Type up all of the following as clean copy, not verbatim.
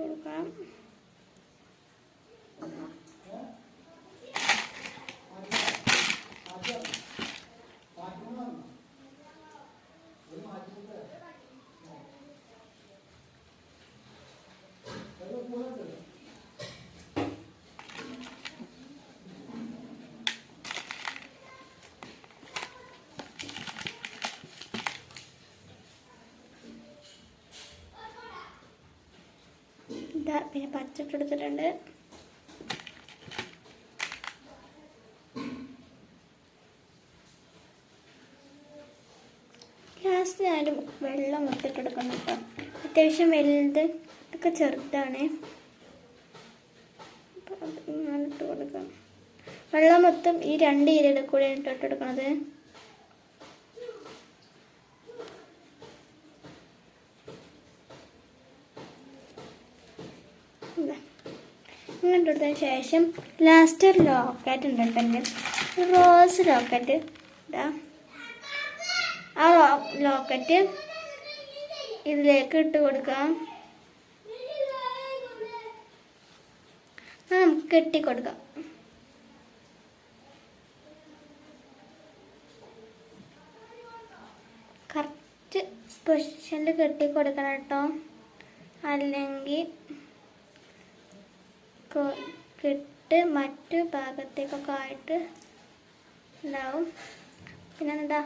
കൊടുക്കാം. പിന്നെ പച്ചിട്ടെടുത്തിട്ടുണ്ട്. ലാസ്റ്റ് ഞാനും വെള്ളം ഒത്തിട്ടെടുക്കണം കേട്ടോ. അത്യാവശ്യം വലുത് ഇതൊക്കെ ചെറുതാണ്. ഇങ്ങനെ ഇട്ട് കൊടുക്കാം. വെള്ളം മൊത്തം ഈ 2 ഇരയുടെ കൂടെ ഇട്ടെടുക്കണത്. ഇങ്ങനെ കൊടുത്തതിന് ശേഷം ലാസ്റ്റ് ഒരു ലോക്കറ്റ് ഉണ്ട്, റോസ് ലോക്കറ്റ്. ആ ലോക്കറ്റ് ഇതിലേക്ക് ഇട്ട് കൊടുക്കാം. നമുക്ക് കെട്ടി കൊടുക്കാം. കറക്റ്റ് പൊസിഷനിൽ കെട്ടി കൊടുക്കണം കേട്ടോ, അല്ലെങ്കിൽ കെട്ട് മറ്റു ഭാഗത്തേക്കൊക്കെ ആയിട്ട് ഉണ്ടാവും. പിന്നെ എന്താ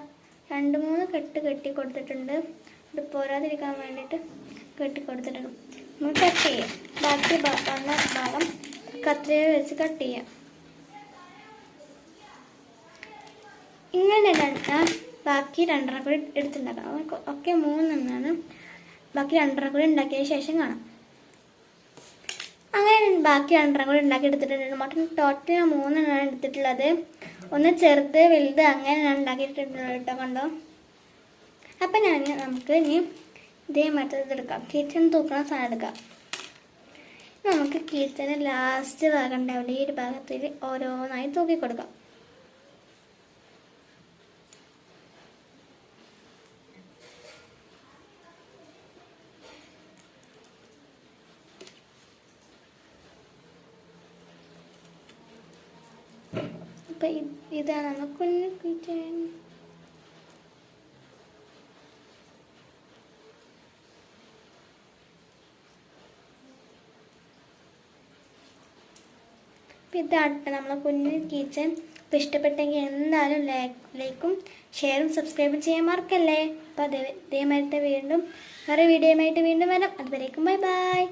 2-3 കെട്ടി കൊടുത്തിട്ടുണ്ട്. ഇത് പോരാതിരിക്കാൻ വേണ്ടിയിട്ട് കെട്ടി കൊടുത്തിട്ടുണ്ട്. നമുക്ക് കട്ട് ചെയ്യാം. ബാക്കി വന്ന ഭാഗം കത്രിക വെച്ച് കട്ട് ചെയ്യാം. ഇങ്ങനെ ബാക്കി 2 കൂടി എടുത്തുണ്ടാക്കാം. ഒക്കെ 3 ബാക്കി 2 കൂടി ഉണ്ടാക്കിയതിന് ശേഷം കാണാം. അങ്ങനെ ബാക്കി 2 കൂടി ഉണ്ടാക്കി എടുത്തിട്ടുണ്ട്. മൊത്തം ടോട്ടൽ 3 എടുത്തിട്ടുള്ളത്. ഒന്ന് ചെറുത് വലുത് അങ്ങനെ ഞാൻ ഉണ്ടാക്കിയിട്ടുള്ളത് കേട്ടോ, കണ്ടോ. അപ്പം നമുക്ക് ഇനി ഇതേ മറ്റത് എടുക്കാം. കിച്ചൺ തൂക്കണ സാധനം എടുക്കാം. നമുക്ക് കിച്ചന് ലാസ്റ്റ് ഭാഗം ഉണ്ടാവില്ല, ഈ ഒരു ഭാഗത്തിൽ ഓരോന്നായി തൂക്കി കൊടുക്കാം. അപ്പം ഇതാണ് കുഞ്ഞു കിച്ചൺ. ഇതാണ് നമ്മളെ കുഞ്ഞു കിച്ചൺ. അപ്പോൾ ഇഷ്ടപ്പെട്ടെങ്കിൽ എന്തായാലും ലൈക്കും ഷെയറും സബ്സ്ക്രൈബും ചെയ്യാൻ മറക്കല്ലേ. അപ്പോൾ ഇതേമായിട്ട് വീണ്ടും വേറെ വീഡിയോയുമായിട്ട് വീണ്ടും വരാം. അതുവരേക്കും ബൈ ബൈ.